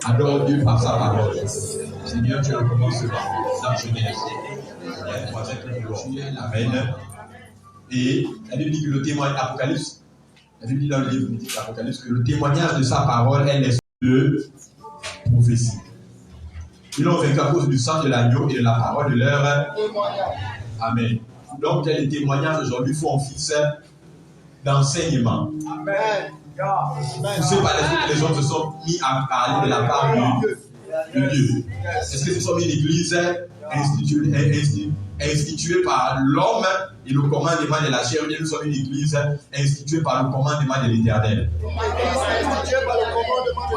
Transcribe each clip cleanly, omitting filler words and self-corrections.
Adore Dieu par sa parole. Seigneur, tu as commencé dans Genèse. Il y a une troisième trilogie, Amen. Et la Bible dit que le témoignage Apocalypse, la Bible dit dans le livre de l'Apocalypse que le témoignage de sa parole est l'esprit de prophétie. Ils l'ont vaincu à cause du sang de l'agneau et de la parole de leur témoignage. Amen. Donc, les témoignages aujourd'hui font office d'enseignement. Amen. Poussés par l'esprit que les gens se sont mis à parler de la part de Dieu. Est-ce que ce sont une église instituée par l'homme et le commandement de la chair, ou bien nous sommes une église instituée par le commandement de l'Éternel? Par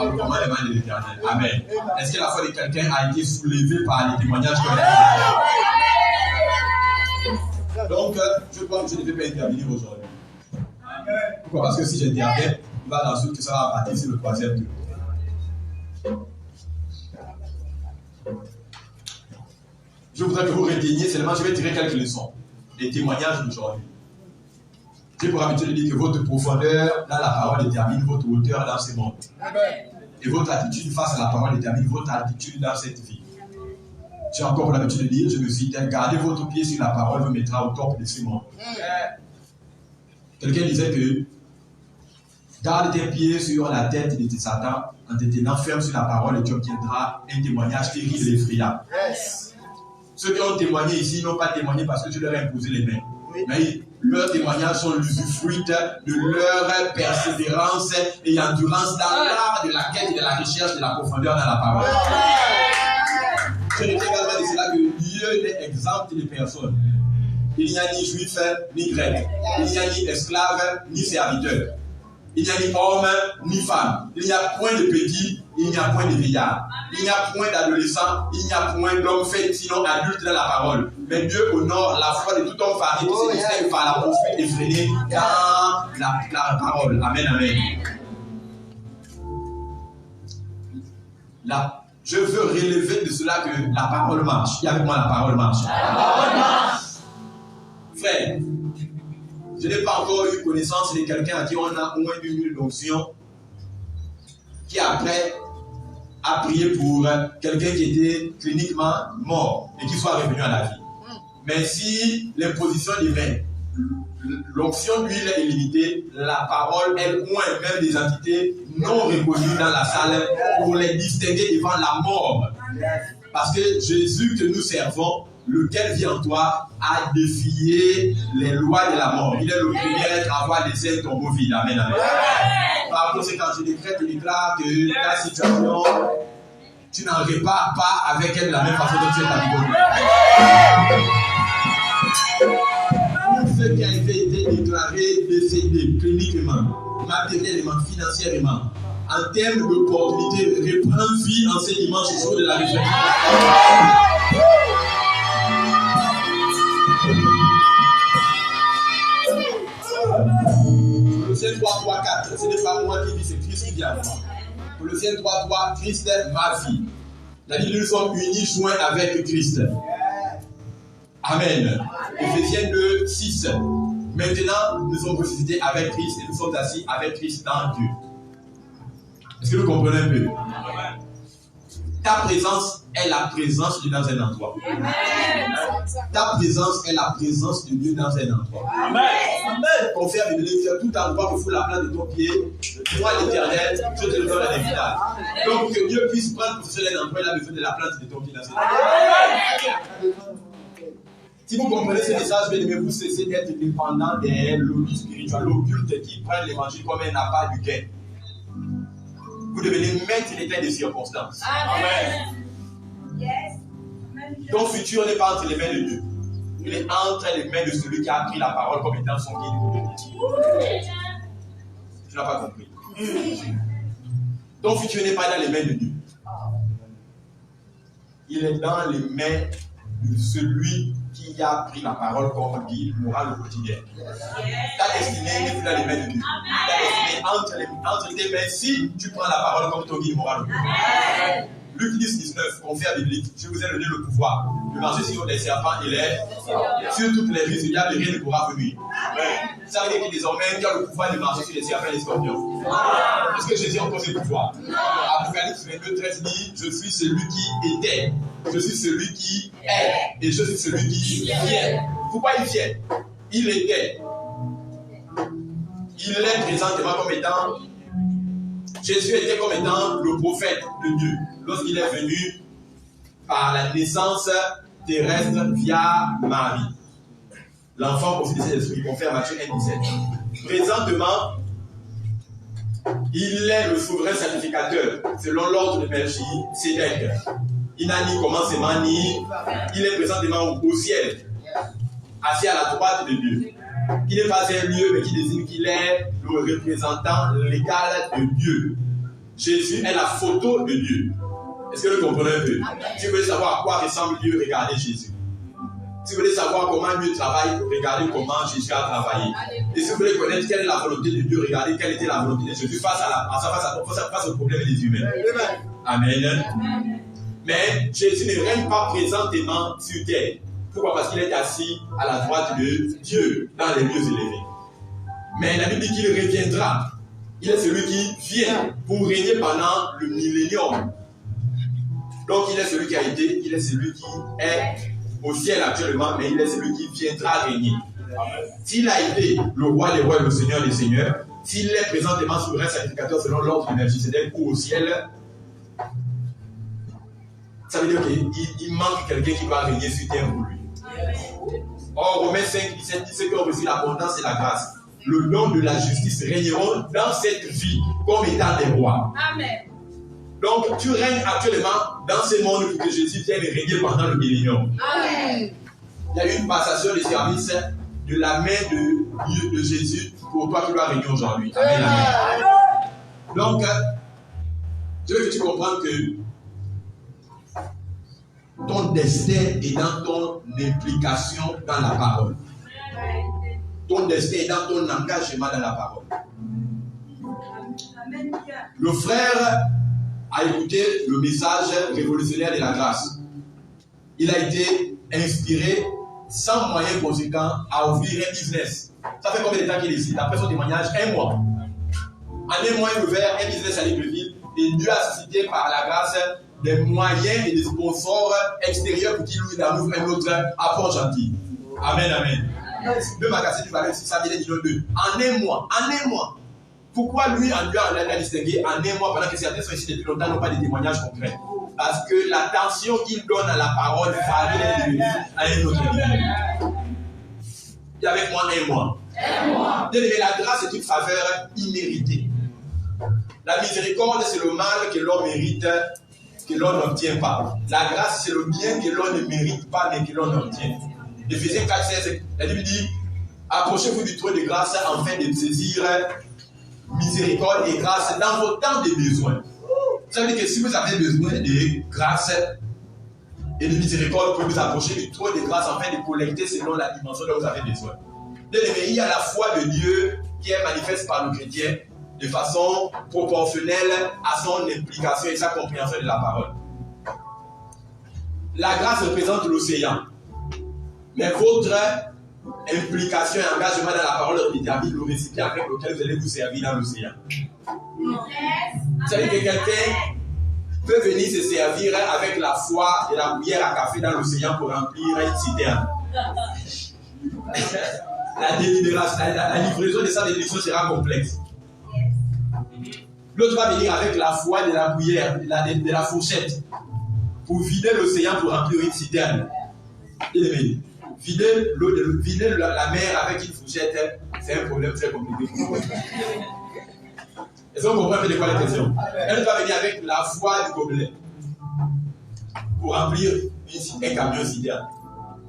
le commandement de l'Éternel. Amen. Est-ce que la foi de quelqu'un a été soulevée par les témoignages qu'on a? Donc, je crois que je ne vais pas intervenir aujourd'hui. Pourquoi? Parce que si j'interviens, il va ensuite que ça va partir sur le troisième tour. Je voudrais que vous reteniez seulement, je vais tirer quelques leçons des témoignages d'aujourd'hui. J'ai pour habitude de dire que votre profondeur dans la parole détermine votre hauteur dans ce monde. Et votre attitude face à la parole détermine votre attitude dans cette vie. J'ai encore pour l'habitude de dire, je me suis dit, gardez votre pied sur la parole, vous mettra au top de ce monde. Quelqu'un disait que garde tes pieds sur la tête de Satan en te tenant ferme sur la parole et tu obtiendras un témoignage terrible et effrayant. Ceux qui ont témoigné ici n'ont pas témoigné parce que tu leur as imposé les mains. Mais leurs témoignages sont l'usufruit de leur persévérance et endurance dans l'art de la quête et de la recherche de la profondeur dans la parole. Je retiens également de cela que Dieu n'est exempt de personne. Il n'y a ni juif ni grec. Il n'y a ni esclave ni serviteur. Il n'y a ni homme ni femme. Il n'y a point de petit, il n'y a point de vieillard. Il n'y a point d'adolescent, il n'y a point d'homme fait sinon adulte dans la parole. Mais Dieu honore la foi de tout homme varié qui se distingue par la poursuite effrénée dans la parole. Amen, amen. Là, je veux relever de cela que la parole marche. Dis avec moi, la parole marche. La parole marche. Frère, je n'ai pas encore eu connaissance de quelqu'un à qui on a au moins une onction qui après a prié pour quelqu'un qui était cliniquement mort et qui soit revenu à la vie. Mais si l'imposition divine, l'onction d'huile est limitée, la parole est loin même des entités non reconnues dans la salle pour les distinguer devant la mort. Parce que Jésus que nous servons, lequel vit en toi, a défié les lois de la mort. Il est le premier être à avoir laissé un tombeau vide. Amen, amen. Par conséquent, je décrète et déclare que ta situation, tu n'en répares pas avec elle de la même façon dont tu es habitué. Tout ce qui a été déclaré, décédé cliniquement, matériellement, financièrement, en termes d'opportunité, reprend vie en ces dimanches jours de la résurrection. Colossiens 3, 3, 4, ce n'est pas moi qui dis, c'est Christ qui dit à moi. Colossiens 3, 3, Christ est ma vie. La Bible, nous sommes unis, joints avec Christ. Amen. Éphésiens 2, 6. Maintenant, nous sommes ressuscités avec Christ et nous sommes assis avec Christ dans Dieu. Est-ce que vous comprenez un peu? Ta présence est la présence de Dieu dans un endroit. Amen. Ta présence est la présence de Dieu dans un endroit. Amen. Confère de l'église, tout endroit où il faut la plante de ton pied. Moi, l'Éternel, je te le donne à l'héritage. Donc, que Dieu puisse prendre possession d'un endroit, il a besoin de la plante de ton pied dans cet endroit. Si vous comprenez ce message, bien aimé, vous cessez d'être dépendant des lobbies spirituels, l'occulte qui prennent l'évangile comme un appât du gain. Vous devenez maître d'état des circonstances. Amen. Yes. Ton futur n'est pas entre les mains de Dieu. Il est entre les mains de celui qui a pris la parole comme étant son guide. Tu n'as pas compris. Ton futur n'est pas dans les mains de Dieu. Il est dans les mains de celui qui a pris la parole comme guide moral au quotidien. Ta destinée n'est plus dans les mains de Dieu. Ta destinée entre tes mains si tu prends la parole comme ton guide moral au quotidien. Luc 10-19, confère biblique, je vous ai donné le pouvoir de marcher sur les serpents et les sur toutes les vies, il y a rien ne pourra venir. Ça veut dire que désormais, il y a le pouvoir de marcher sur les serpents et les scorpions. Est-ce que Jésus a encore ce pouvoir? Apocalypse 22-13 dit, je suis celui qui était, je suis celui qui est, et je suis celui qui vient. Pourquoi il vient? Il était. Il est présentement comme étant, Jésus était comme étant le prophète de Dieu lorsqu'il est venu par la naissance terrestre via Marie. L'enfant conçu du Saint-Esprit, confère Matthieu 1,17. Présentement, il est le souverain sacrificateur selon l'ordre de Melchisédek. Il n'a ni commencement ni. Il est présentement au ciel, assis à la droite de Dieu. Qui n'est pas un lieu, mais qui désigne qu'il est le représentant légal de Dieu. Jésus est la photo de Dieu. Est-ce que vous comprenez un peu? Si vous voulez savoir à quoi ressemble Dieu, regardez Jésus. Si vous voulez savoir comment Dieu travaille, regardez comment Jésus a travaillé. Et si vous voulez connaître quelle est la volonté de Dieu, regardez quelle était la volonté de Jésus face au problème des humains. Amen. Mais Jésus ne règne pas présentement sur terre. Pourquoi? Parce qu'il est assis à la droite de Dieu dans les lieux élevés. Mais la Bible dit qu'il reviendra. Il est celui qui vient pour régner pendant le millénium. Donc il est celui qui a été, il est celui qui est au ciel actuellement, mais il est celui qui viendra régner. S'il a été le roi des rois et le seigneur des seigneurs, s'il est présentement souverain sacrificateur selon l'ordre de Melchisédek ou au ciel, ça veut dire qu'il manque quelqu'un qui va régner sur terre pour lui. Or, Romains 5, 17 dit ceux qui ont reçu l'abondance et la grâce, le don de la justice régneront dans cette vie comme étant des rois. Amen. Donc, tu règnes actuellement dans ce monde pour que Jésus vienne régner pendant le millénium. Amen. Il y a eu une passation de service de la main de Jésus pour toi qui dois régner aujourd'hui. Amen. Amen. Donc, je veux que tu comprennes que ton destin est dans ton implication dans la parole. Ton destin est dans ton engagement dans la parole. Le frère a écouté le message révolutionnaire de la grâce. Il a été inspiré sans moyens conséquents à ouvrir un business. Ça fait combien de temps qu'il est ici? D'après son témoignage, 1 mois. En 1 mois, il a ouvert un business à Libreville et Dieu a suscité par la grâce des moyens et des sponsors extérieurs pour qu'il lui ouvre un autre à Port-Gentil. Amen, amen. Deux magasins du valeur 600 000 2. En 1 mois. Pourquoi lui, en Dieu, on l'a distingué en 1 mois pendant que certains sont ici depuis longtemps, n'ont pas de témoignages concrets? Parce que l'attention qu'il donne à la parole varie à un autre niveau. Il y a avec moi 1 mois. La grâce est une faveur imméritée. La miséricorde, c'est le mal que l'on mérite, que l'on n'obtient pas. La grâce, c'est le bien que l'on ne mérite pas, mais que l'on obtient. Éphésiens 4,16, la Bible dit, approchez-vous du trône de grâce afin de saisir miséricorde et grâce dans vos temps de besoin. Ça veut dire que si vous avez besoin de grâce et de miséricorde, vous pouvez vous approcher du trône de grâce afin de collecter selon la dimension dont vous avez besoin. Il y a la foi de Dieu qui est manifeste par le chrétien de façon proportionnelle à son implication et sa compréhension de la parole. La grâce représente l'océan. Mais votre implication et engagement dans la parole détermine le récipient avec lequel vous allez vous servir dans l'océan. Vous savez que quelqu'un peut venir se servir avec la foi et la cuillère à café dans l'océan pour remplir une citerne. La livraison de sa délivrance sera complexe. L'autre va venir avec la foi de la cuillère, de la fourchette, pour vider l'océan pour remplir une citerne. Vider la mer avec une fourchette, c'est un problème très compliqué. Est-ce qu'on comprend un peu de quoi la question? Elle va venir avec la foi du gobelet pour remplir un camion citerne.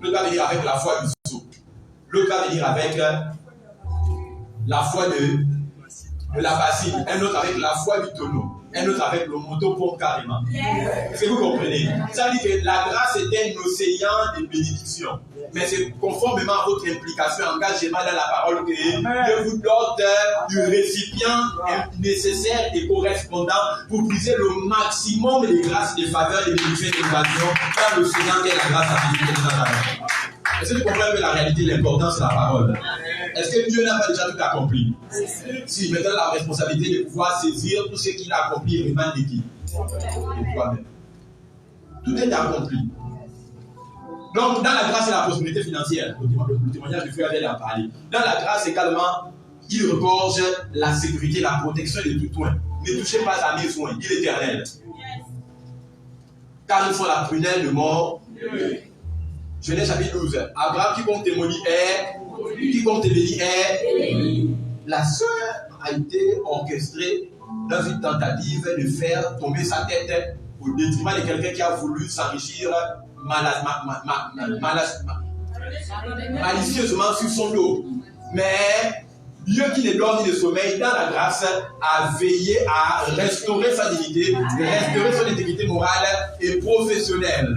L'autre va venir avec la foi du seau. L'autre va venir avec la foi de la bassine. Un autre avec la foi du tonneau. un autre avec le motopompe carrément. Est-ce que vous comprenez? Ça veut dire que la grâce est un océan de bénédictions. Mais c'est conformément à votre implication, engagement dans la parole que Dieu vous dote du récipient nécessaire et correspondant pour puiser le maximum des grâces, des faveurs, des bénédictions et des occasions dans l'océan qu'est la grâce à Jésus de Nazareth. Est-ce que vous comprenez la réalité, l'importance de la parole? Est-ce que Dieu n'a pas déjà tout accompli? Si, maintenant la responsabilité de pouvoir saisir tout ce qu'il a accompli émane de qui? De toi-même. Tout est accompli. Donc, dans la grâce et la prospérité financière, le témoignage du frère Adèle en parler. Dans la grâce également, il regorge la sécurité, la protection de tout soin. Ne touchez pas à mes soins, dit l'Éternel. Car ils sont la prunelle de mort. Genèse chapitre 12. Abraham, quiconque témoigne est, quiconque te bénit est. La sœur a été orchestrée dans une tentative de faire tomber sa tête au détriment de quelqu'un qui a voulu s'enrichir malicieusement sur son dos. Mais Dieu qui ne dort ni ne sommeille dans la grâce a veillé à restaurer sa dignité, restaurer son intégrité morale et professionnelle.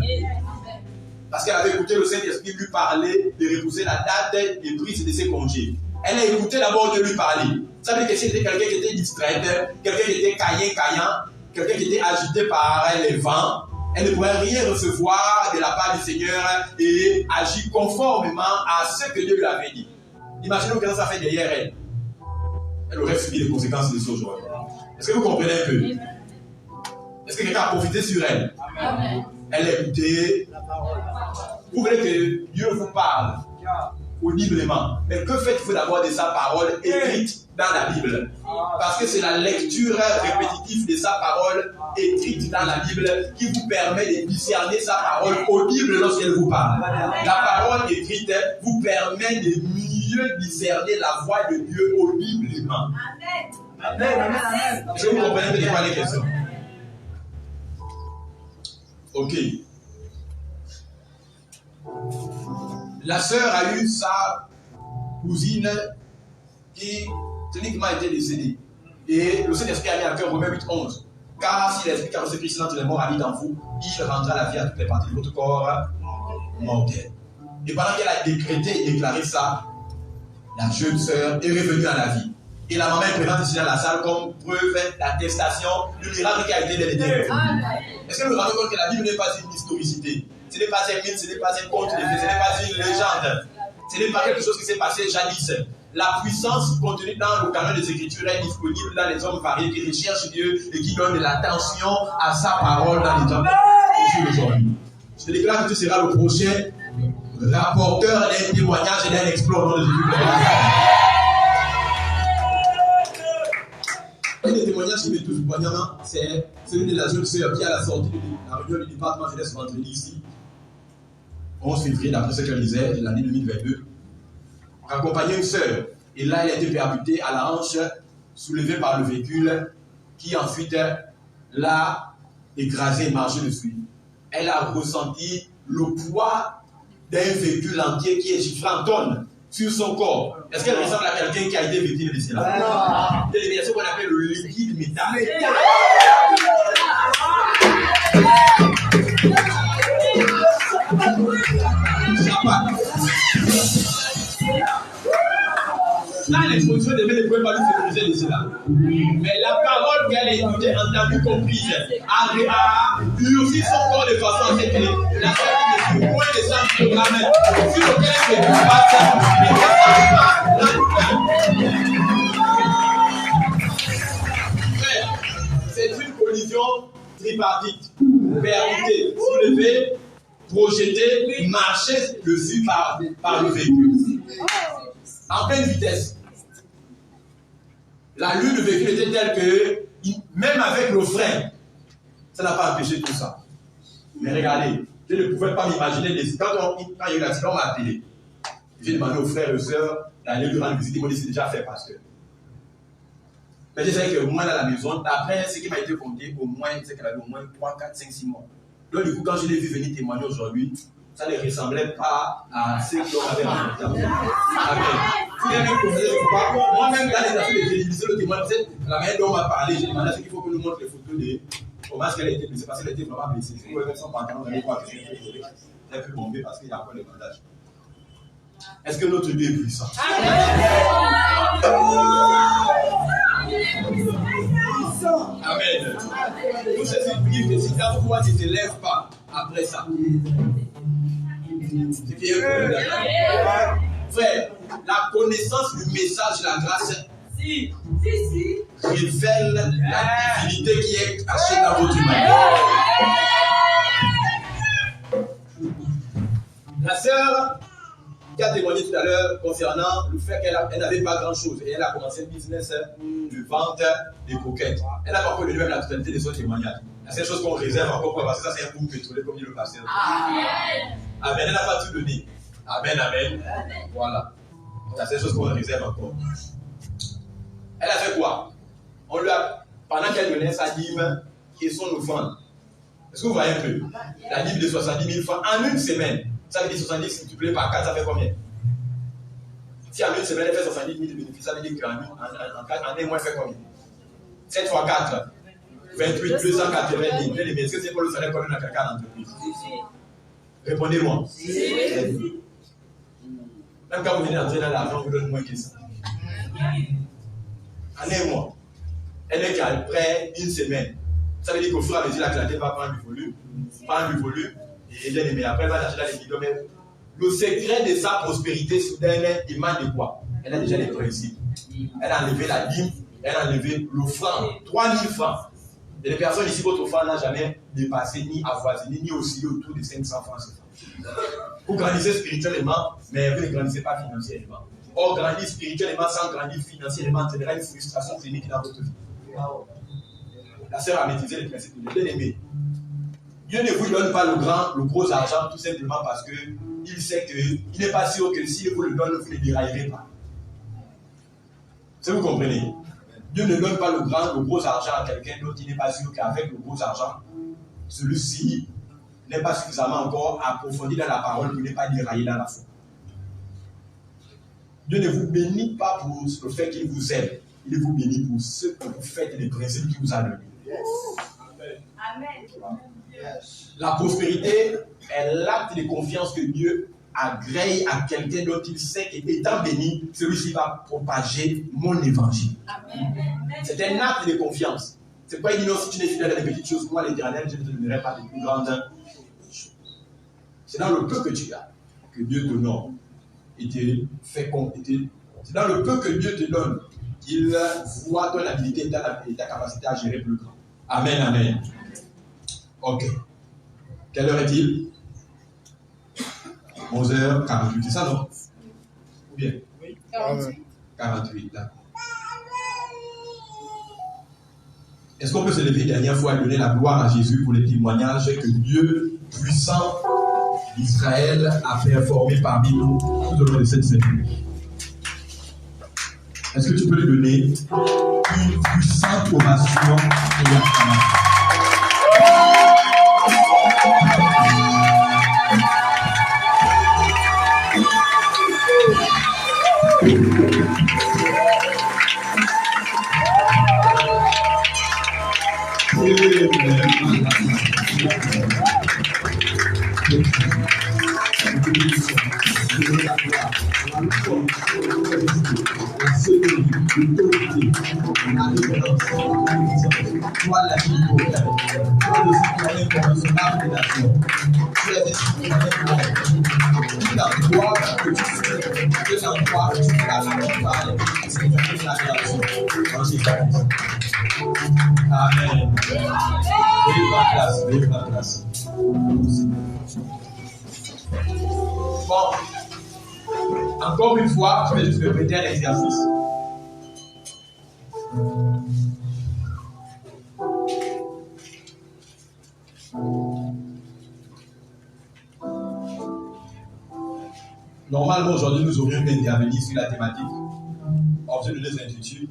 Parce qu'elle avait écouté le Saint-Esprit lui parler de repousser la date et prise de ses congés. Elle a écouté d'abord de lui parler. Ça veut dire que c'était quelqu'un qui était distrait, quelqu'un qui était caillant, quelqu'un qui était agité par les vents. Elle ne pourrait rien recevoir de la part du Seigneur et agir conformément à ce que Dieu lui avait dit. Imaginez que ça fait derrière elle. Elle aurait subi les conséquences de ce jour. Est-ce que vous comprenez un peu? Est-ce que quelqu'un a profité sur elle? Amen. Elle a écouté. Vous voulez que Dieu vous parle audiblement. Mais que faites-vous d'abord de sa parole écrite dans la Bible? Parce que c'est la lecture répétitive de sa parole écrite dans la Bible qui vous permet de discerner sa parole audible lorsqu'elle vous parle. La parole écrite vous permet de mieux discerner la voix de Dieu audiblement. Amen. Est-ce que vous comprenez de quoi les questions? Ok. La sœur a eu sa cousine qui cliniquement était décédée. Et le Saint-Esprit a mis à cœur Romains 8:11. Car si l'Esprit qui a reçu Christ dans les morts habite en vous, il rendra la vie à toutes les parties de votre corps mortel. Et pendant qu'elle a décrété et déclaré ça, la jeune sœur est revenue à la vie. Et la maman est présente ici dans la salle comme preuve d'attestation du miracle qui a été délégué. Est-ce que vous vous rendez compte que la Bible n'est pas une historicité? Ce n'est pas un mythe, ce n'est pas un conte de fées, ce n'est pas une légende. Ce n'est pas quelque chose qui s'est passé jadis. La puissance contenue dans le canon des Écritures est disponible dans les hommes variés qui recherchent Dieu et qui donnent de l'attention à sa parole dans les temps d'aujourd'hui. Je te déclare que tu seras le prochain rapporteur d'un témoignage et d'un exploit au nom de Jésus. Un des témoignages qui me touche poignamment, c'est celui de la jeune sœur qui, à la sortie de la réunion du département jeunesse vendredi ici, 11 février, d'après ce qu'elle disait, de l'année 2022, accompagnait une sœur. Et là, elle a été percutée à la hanche, soulevée par le véhicule, qui ensuite l'a écrasée et marché dessus. Elle a ressenti le poids d'un véhicule entier qui est chiffré en tonnes sur son corps. Est-ce qu'elle ressemble à quelqu'un qui a été victime de cela? C'est ce qu'on appelle le liquide métal. Là, l'exposition devait ne pouvait pas lui sécuriser de cela. Mais la parole qu'elle a écoutée, entendue, comprise, a durci son corps de façon à ce que la sœur qui est moins de 100 kg sur lequel elle ne peut pas c'est une collision tripartite. Permuter, soulever, projeter, marcher dessus par le véhicule. En pleine vitesse. La lune du véhicule était telle que, même avec le frein, ça n'a pas empêché tout ça. Mais regardez, je ne pouvais pas m'imaginer, quand il y a eu l'accident, on m'a appelé. J'ai demandé aux frères et aux sœurs d'aller lui rendre visite, ils m'ont dit c'est déjà fait, pasteur. Mais je savais que moi, dans la maison, d'après ce qui m'a été compté, au moins, c'est qu'elle avait au moins 3, 4, 5, 6 mois. Donc, du coup, quand je l'ai vu venir témoigner aujourd'hui, ça ne ressemblait pas à ce qu'on avait rencontré. Amen. Moi-même, dans les affaires de télévision, le témoin, la manière dont on m'a parlé, j'ai demandé à ce qu'il faut que nous montre les photos de comment est-ce qu'elle a été blessée, parce qu'elle était vraiment blessée. Si vous voyez son pantalon, vous allez voir que c'est un peu bombé parce qu'il y a encore les bandages. Est-ce que notre Dieu est puissant? Amen. Tout ceci dit que si ta foi ne te lève pas après ça, c'est qu'il y a un problème. Frère, la connaissance du message de la grâce révèle la divinité qui est cachée dans votre humanité. La sœur qui a témoigné tout à l'heure concernant le fait qu'elle n'avait pas grand-chose et elle a commencé le business de vente des coquettes. Elle n'a pas encore donné même la totalité de son témoignage. La seule chose qu'on réserve encore, parce que ça c'est un coup pétrolier comme dit le pasteur. Amen. Amen. Elle n'a pas tout donné. Amen, amen. Voilà. La seule chose qu'on réserve encore. Elle a fait quoi? On lui a, pendant qu'elle donnait sa dîme et son offrande. Est-ce que vous voyez un peu? La dîme de 70 000 francs en une semaine. Ça veut dire 70 multiplié par 4, ça fait combien? Si en une semaine elle fait 70 000 de bénéfices, ça veut dire qu'en un mois elle fait combien? 7 fois 4, 28, 280 000. Est-ce que c'est pour le salaire qu'on donne à quelqu'un en entreprise? Répondez-moi. Même quand vous venez d'entrer dans l'argent, on vous donne moins que ça. En un mois. Elle est qu'après une semaine. Ça veut dire qu'au fur et à mesure, la clarté va prendre du volume. Et bien aimé, après, elle va chercher dans les bidons. Mais le secret de sa prospérité soudaine émane de quoi? Elle a déjà les principes. Elle a enlevé la dîme, elle a enlevé l'offrande. 3 000 francs. Et les personnes ici, votre offrande n'a jamais dépassé, ni avoisiné, ni oscillé autour de 500 francs. Vous grandissez spirituellement, mais vous ne grandissez pas financièrement. Or, grandir spirituellement sans grandir financièrement entraînera une frustration clinique dans votre vie. La sœur a maîtrisé les principes de bien-aimé. Dieu ne vous donne pas le gros argent tout simplement parce qu'il sait qu'il n'est pas sûr que s'il vous le donne, vous ne déraillerez pas. Si vous comprenez? Dieu ne donne pas le gros argent à quelqu'un d'autre qui n'est pas sûr qu'avec le gros argent, celui-ci n'est pas suffisamment encore approfondi dans la parole pour ne pas dérailler dans la foi. Dieu ne vous bénit pas pour le fait qu'il vous aime. Il vous bénit pour ce que vous faites et les principes qu'il vous a donnés. Amen. La prospérité est l'acte de confiance que Dieu agrée à quelqu'un dont il sait qu'étant béni, celui-ci va propager mon évangile. Amen. C'est un acte de confiance. C'est pas il dit non, si tu n'es fidèle à des petites choses, moi l'Éternel, je ne te donnerai pas de plus grandes choses. C'est dans le peu que tu as que Dieu te donne et te fait compléter. C'est dans le peu que Dieu te donne qu'il voit ton habilité et ta capacité à gérer plus grand. Amen, amen. Ok. Quelle heure est-il? 11h48, c'est ça, non? Ou bien? Oui. 48, d'accord. Est-ce qu'on peut se lever une dernière fois et donner la gloire à Jésus pour les témoignages que Dieu puissant d'Israël a performé parmi nous tout au long de cette semaine? Est-ce que tu peux lui donner une puissante ovation et acclamation? Amen. Vive la classe. Bon, encore une fois, je vais juste répéter un exercice. Normalement, aujourd'hui, nous aurions intervenu sur la thématique, objet de notre étude,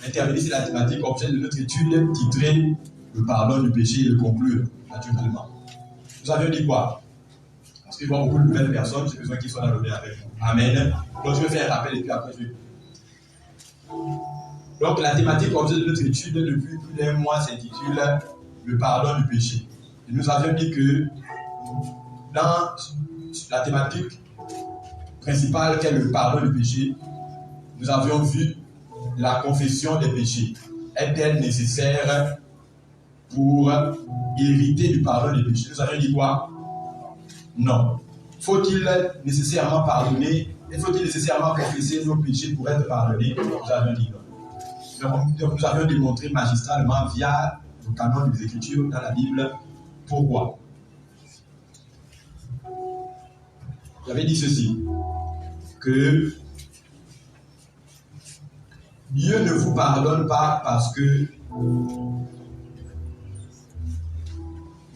intervenir sur la thématique, objet de notre étude titrée le pardon du péché et le conclure, naturellement. Nous avions dit quoi? que je vois beaucoup de nouvelles personnes, j'ai besoin qu'ils soient dans l'honneur avec moi. Amen. Donc je vais faire un rappel et puis après je vais. Donc la thématique objet de notre étude depuis plus d'un mois s'intitule le pardon du péché. Et nous avions dit que dans la thématique principale qu'est le pardon du péché, nous avions vu la confession des péchés. Est-elle nécessaire pour hériter du pardon des péchés? Nous avions dit quoi? Non. Faut-il nécessairement pardonner? Et faut-il nécessairement confesser nos péchés pour être pardonné? Nous avions dit non. Donc, nous avions démontré magistralement via le canon des Écritures dans la Bible pourquoi. J'avais dit ceci, que Dieu ne vous pardonne pas parce que vous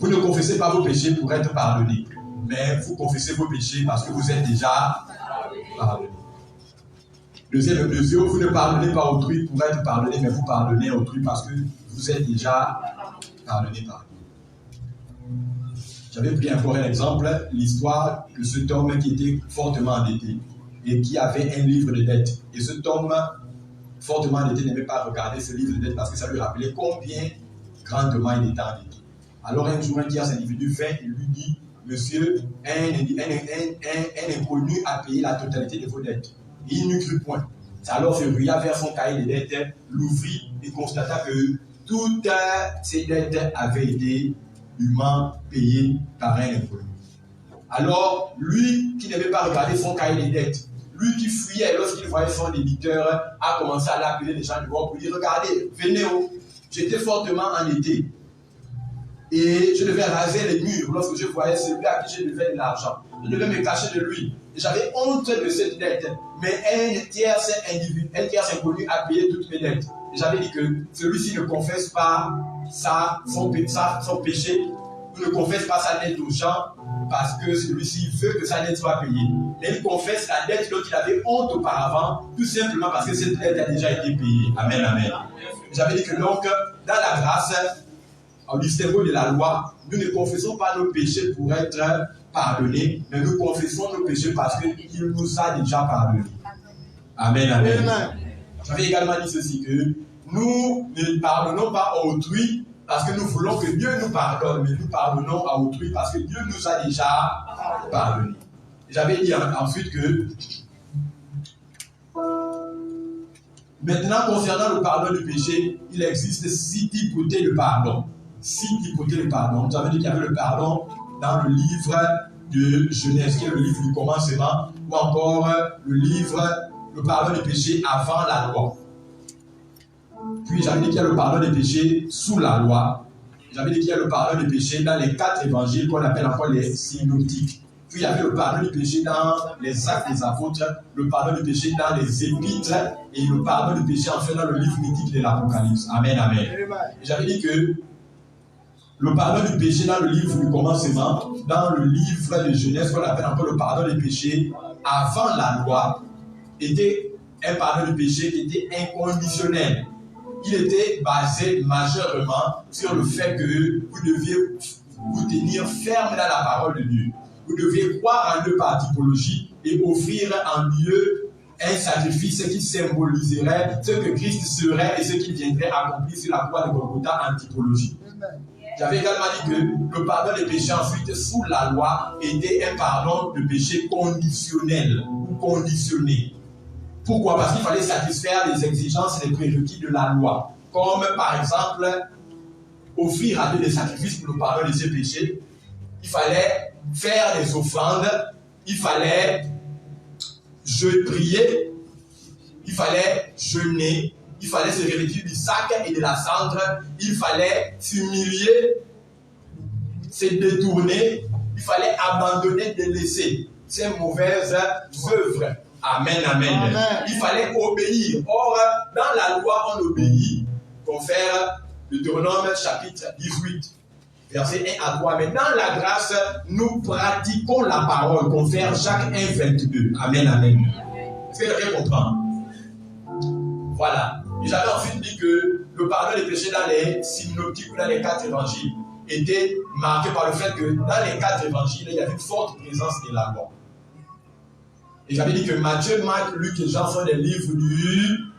ne confessez pas vos péchés pour être pardonné, mais vous confessez vos péchés parce que vous êtes déjà pardonné. Deuxième, vous ne pardonnez pas autrui pour être pardonné, mais vous pardonnez autrui parce que vous êtes déjà pardonné par Dieu. J'avais pris encore un exemple, l'histoire de cet homme qui était fortement endetté et qui avait un livre de dette. Et cet homme fortement endetté n'aimait pas regarder ce livre de dette parce que ça lui rappelait combien grandement il était endetté. Alors un jour, un tiers individu vint et lui dit, monsieur, un inconnu a payé la totalité de vos dettes. Et il n'eut cru point. Alors furua vers son cahier de dettes, l'ouvrit et constata que toutes ces dettes avaient été dûment payées par un inconnu. Alors, lui qui n'avait pas regardé son cahier de dettes, lui qui fuyait lorsqu'il voyait son débiteur, a commencé à l'appeler les gens du bord pour dire, regardez, venez, j'étais fortement endetté. Et je devais raser les murs lorsque je voyais celui à qui je devais de l'argent. Je devais me cacher de lui. Et j'avais honte de cette dette. Mais un tiers inconnu a payé toutes mes dettes. Et j'avais dit que celui-ci ne confesse pas son péché, ne confesse pas sa dette aux gens, parce que celui-ci veut que sa dette soit payée. Mais il confesse la dette dont il avait honte auparavant, tout simplement parce que cette dette a déjà été payée. Amen, amen. J'avais dit que donc, dans la grâce, au distinguo de la loi, nous ne confessons pas nos péchés pour être pardonnés, mais nous confessons nos péchés parce qu'il nous a déjà pardonnés. Amen, amen. J'avais également dit ceci, que nous ne pardonnons pas à autrui parce que nous voulons que Dieu nous pardonne, mais nous pardonnons à autrui parce que Dieu nous a déjà pardonnés. J'avais dit ensuite que maintenant, concernant le pardon du péché, il existe 6 types de pardon. 6 types de pardon. Nous avons dit qu'il y avait le pardon dans le livre de Genèse, qui est le livre du commencement, ou encore le pardon des péchés avant la loi. Puis j'avais dit qu'il y a le pardon des péchés sous la loi. J'avais dit qu'il y a le pardon des péchés dans les 4 évangiles qu'on appelle encore les synoptiques. Puis il y avait le pardon des péchés dans les actes des apôtres, le pardon des péchés dans les épîtres et le pardon des péchés enfin dans le livre mythique de l'Apocalypse. Amen, amen. Et j'avais dit que le pardon du péché dans le livre du commencement, dans le livre de Genèse, qu'on appelle encore le pardon des péchés avant la loi, était un pardon du péché qui était inconditionnel. Il était basé majeurement sur le fait que vous deviez vous tenir ferme dans la parole de Dieu. Vous deviez croire en Dieu par typologie et offrir en lieu un sacrifice qui symboliserait ce que Christ serait et ce qu'il viendrait accomplir sur la croix de Golgotha en typologie. J'avais également dit que le pardon des péchés ensuite sous la loi était un pardon de péché conditionnel ou conditionné. Pourquoi? Parce qu'il fallait satisfaire les exigences et les prérequis de la loi. Comme par exemple, offrir à Dieu des sacrifices pour le pardon de ses péchés. Il fallait faire des offrandes. Il fallait prier. Il fallait jeûner. Il fallait se revêtir du sac et de la cendre. Il fallait s'humilier, se détourner. Il fallait abandonner, délaisser ces mauvaises œuvres. Amen, amen, amen. Il fallait obéir. Or, dans la loi, on obéit. Confère Deutéronome chapitre 18, verset 1 à 3. Mais dans la grâce, nous pratiquons la parole. Confère Jacques 1, 22. Amen, amen. Est-ce que quelqu'un comprend? Voilà. Et j'avais ensuite dit que le pardon des péchés dans les synoptiques ou dans les 4 évangiles était marqué par le fait que dans les 4 évangiles, il y avait une forte présence de la loi. Et j'avais dit que Matthieu, Marc, Luc et Jean sont des livres du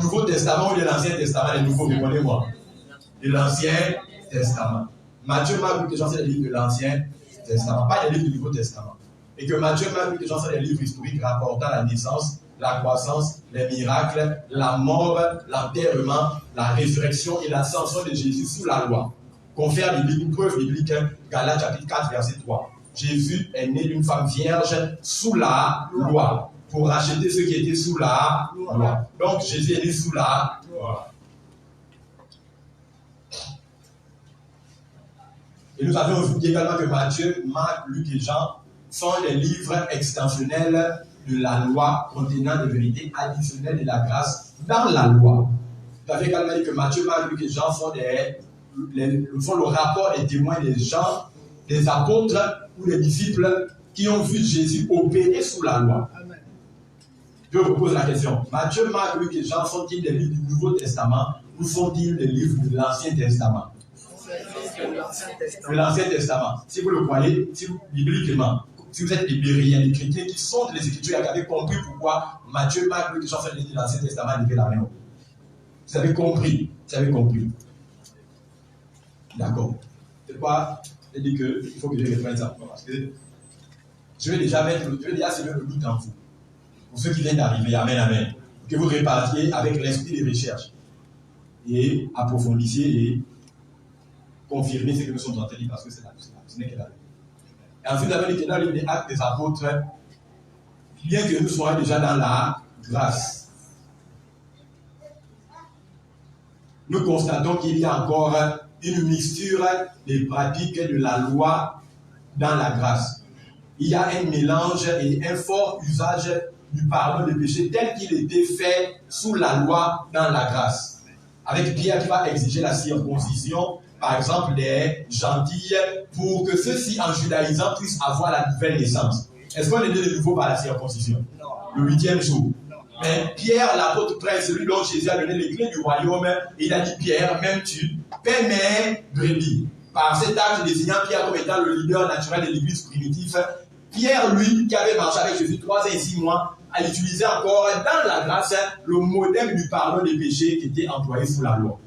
Nouveau Testament ou de l'Ancien Testament. Les nouveaux, répondez-moi. De l'Ancien Testament. Matthieu, Marc, Luc et Jean sont des livres de l'Ancien Testament, pas des livres du Nouveau Testament. Et que Matthieu, Marc, Luc et Jean sont des livres historiques rapportant la naissance, la croissance, les miracles, la mort, l'enterrement, la résurrection et l'ascension de Jésus sous la loi. Confère une preuve biblique, Galates chapitre 4, verset 3. Jésus est né d'une femme vierge sous la loi, pour racheter ceux qui étaient sous la loi. Donc Jésus est né sous la loi. Et nous avons vu également que Matthieu, Marc, Luc et Jean sont les livres extensionnels de la loi contenant des vérités additionnelles de la grâce dans la loi. Vous avez également dit que Matthieu, Marc, Luc et Jean font le rapport des témoins des gens, des apôtres ou des disciples qui ont vu Jésus opérer sous la loi. Amen. Je vous pose la question. Matthieu, Marc, Luc et Jean sont-ils des livres du Nouveau Testament ou sont-ils des livres de l'Ancien Testament? De l'Ancien Testament. Si vous le croyez, bibliquement, si vous êtes des bériens, des chrétiens qui sont les Écritures et qui avez compris pourquoi Matthieu, Marc, Luc et Jean sont des livres de l'Ancien Testament, levez la main. Vous avez compris. Vous avez compris. D'accord. C'est quoi? Je dis qu'il faut que je reprenne ça. Parce que je vais déjà semer le doute en vous. Pour ceux qui viennent d'arriver, amen, amen. Que vous répartiez avec l'esprit de recherche. Et approfondissiez et confirmez ce que nous sommes en train de dire parce que c'est là. Ce n'est que là. Et ensuite, vous avez dit que dans le livre des Actes des Apôtres, bien que nous soyons déjà dans la grâce, nous constatons qu'il y a encore une mixture des pratiques de la loi dans la grâce. Il y a un mélange et un fort usage du pardon des péchés tel qu'il était fait sous la loi dans la grâce. Avec Pierre qui va exiger la circoncision, par exemple, des gentils, pour que ceux-ci, en judaïsant, puissent avoir la nouvelle naissance. Est-ce qu'on est né de nouveau par la circoncision? Le 8e jour. Mais Pierre, l'apôtre prêtre, celui dont Jésus a donné les clés du royaume, et il a dit, Pierre, même tu, paie mes brebis. Par cet acte désignant Pierre comme étant le leader naturel de l'église primitive, Pierre, lui, qui avait marché avec Jésus 3 ans et 6 mois, a utilisé encore dans la grâce le modèle du pardon des péchés qui était employé sous la loi.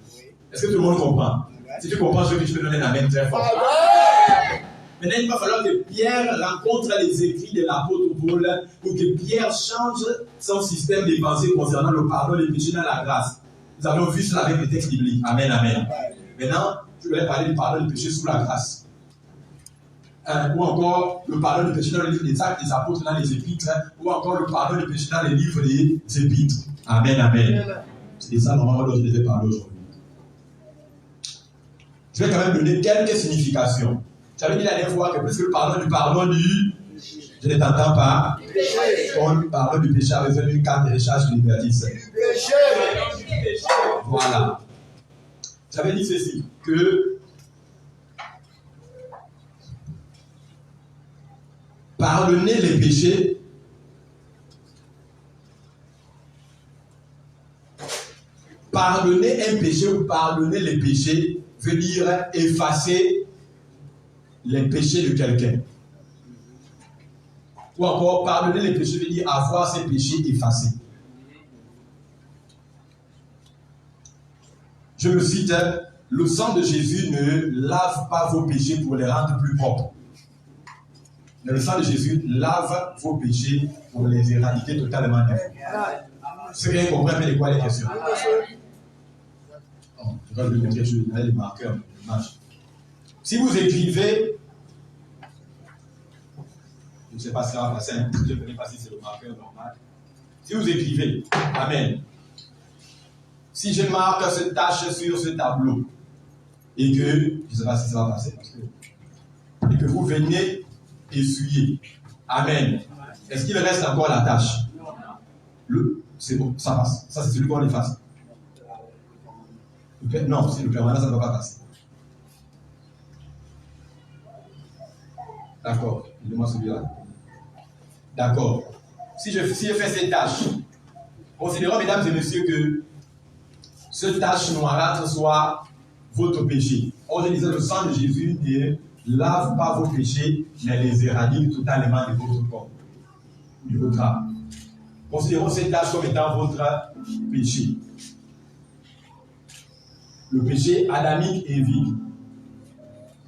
Est-ce que tout le monde comprend? Si tu comprends ce que je peux donner un amen très fort. Maintenant, il va falloir que Pierre rencontre les écrits de l'apôtre Paul pour que Pierre change son système de pensée concernant le pardon des péchés dans la grâce. Nous avons vu cela avec les textes bibliques. Amen, amen. Maintenant, je vais parler du pardon des péchés sous la grâce. Ou encore le pardon des péchés dans le livre des Actes des Apôtres, dans les Épîtres, ou encore le pardon des péchés dans les livres des Épîtres. Amen, amen. C'est ça normalement dont je devais parler aujourd'hui. Je vais quand même donner quelques significations. J'avais dit la dernière fois que plus que le pardon du je ne t'entends pas. Le pardon du péché a besoin d'une carte de recharge libertice. Voilà. J'avais dit ceci, que pardonner les péchés pardonner un péché ou pardonner les péchés veut dire effacer les péchés de quelqu'un. Ou encore, pardonner les péchés veut dire avoir ses péchés effacés. Je me cite, le sang de Jésus ne lave pas vos péchés pour les rendre plus propres. Mais le sang de Jésus lave vos péchés pour les éradiquer totalement. Ceux qui comprennent de quoi les questions. Je vais vous montrer, je vais donner les marqueurs. Si vous écrivez, je ne sais pas si ça va passer, je ne sais pas si c'est le marqueur normal. Si vous écrivez, Amen. Si je marque cette tâche sur ce tableau, et que, je ne sais pas si ça va passer, et que vous venez essuyer, Amen. Est-ce qu'il reste encore la tâche? C'est bon, ça passe. Ça, c'est celui qu'on efface. Non, c'est le permanent, ça ne va pas passer. D'accord, dis-moi celui-là. D'accord. Si je fais cette tâche, considérons, mesdames et messieurs, que cette tâche noirâtre soit votre péché. Or, je disais, le sang de Jésus ne lave pas vos péchés, mais les éradique totalement de votre corps, de votre âme. Considérons cette tâche comme étant votre péché. Le péché adamique et vide.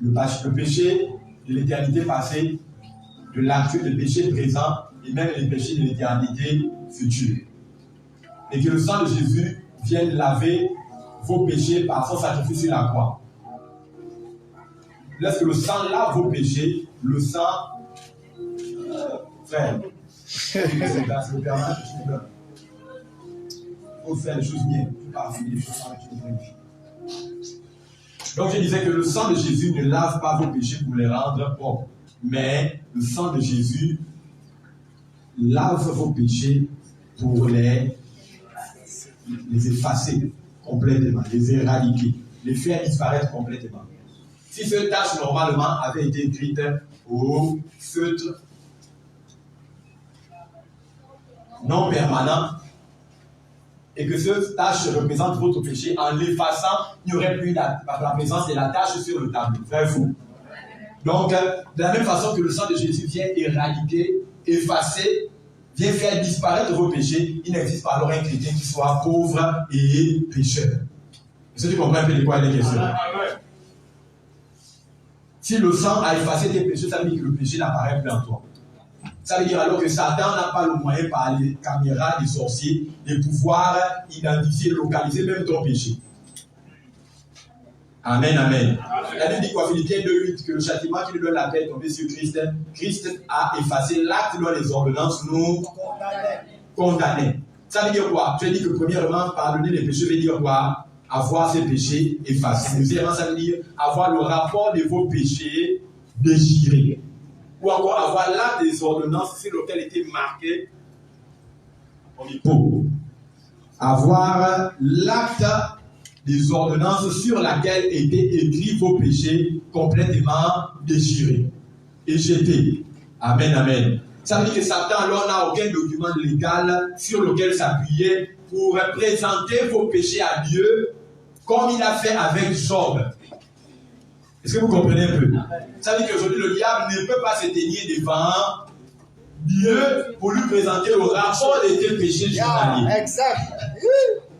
Le péché de l'éternité passée, de l'actuel, le péché présent et même les péchés de l'éternité future. Et que le sang de Jésus vienne laver vos péchés par son sacrifice sur la croix. Lorsque le sang lave vos péchés, le sang, frère, c'est le permanent que je te donne. Il faut faire les choses bien. Il ne faut pas faire les choses avec une vraie vie. Donc je disais que le sang de Jésus ne lave pas vos péchés pour les rendre propres. Mais le sang de Jésus lave vos péchés pour les effacer complètement, les éradiquer, les faire disparaître complètement. Si cette tâche normalement avait été écrite au feutre non permanent et que cette tâche représente votre péché, en l'effaçant, il n'y aurait plus la présence de la tâche sur le tableau. Vrai fou. Donc, de la même façon que le sang de Jésus vient éradiquer, effacer, vient faire disparaître vos péchés, il n'existe pas alors un chrétien qui soit pauvre et pécheur. Est-ce que tu comprends un peu de quoi il est question? Si le sang a effacé tes péchés, ça veut dire que le péché n'apparaît plus en toi. Ça veut dire alors que Satan n'a pas le moyen par les caméras des sorciers de pouvoir identifier, localiser même ton péché. Amen, amen. La Bible dit quoi? Philippiens 2:8, que le châtiment qui nous donne la paix est tombé sur Christ. Christ a effacé l'acte dont les ordonnances nous condamnaient. Ça veut dire quoi? Tu as dit que premièrement, pardonner les péchés veut dire quoi? Avoir ses péchés effacés. Deuxièmement, ça veut dire avoir le rapport de vos péchés déchirés. Ou encore avoir l'acte des ordonnances sur lequel était marqué on est pauvre. Avoir l'acte des ordonnances sur laquelle étaient écrits vos péchés complètement déchirés et jetés. Amen, amen. Ça veut dire que Satan alors n'a aucun document légal sur lequel s'appuyer pour présenter vos péchés à Dieu comme il a fait avec Job. Est-ce que vous comprenez un peu? Ça veut dire qu'aujourd'hui le diable ne peut pas se tenir devant Dieu pour lui présenter le rapport de tes péchés journaliers. Exact.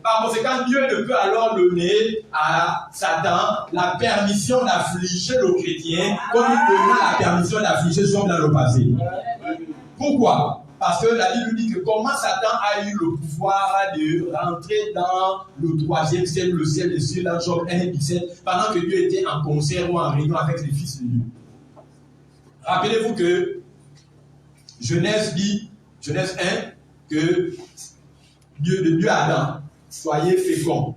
Par conséquent, Dieu ne peut alors donner à Satan la permission d'affliger le chrétien comme il donna la permission d'affliger Job dans le passé. Pourquoi? Parce que la Bible dit que comment Satan a eu le pouvoir de rentrer dans le troisième ciel, le ciel des cieux, dans Job 1:17, pendant que Dieu était en concert ou en réunion avec les fils de Dieu. Rappelez-vous que Genèse 1, que Dieu à Adam, soyez féconds,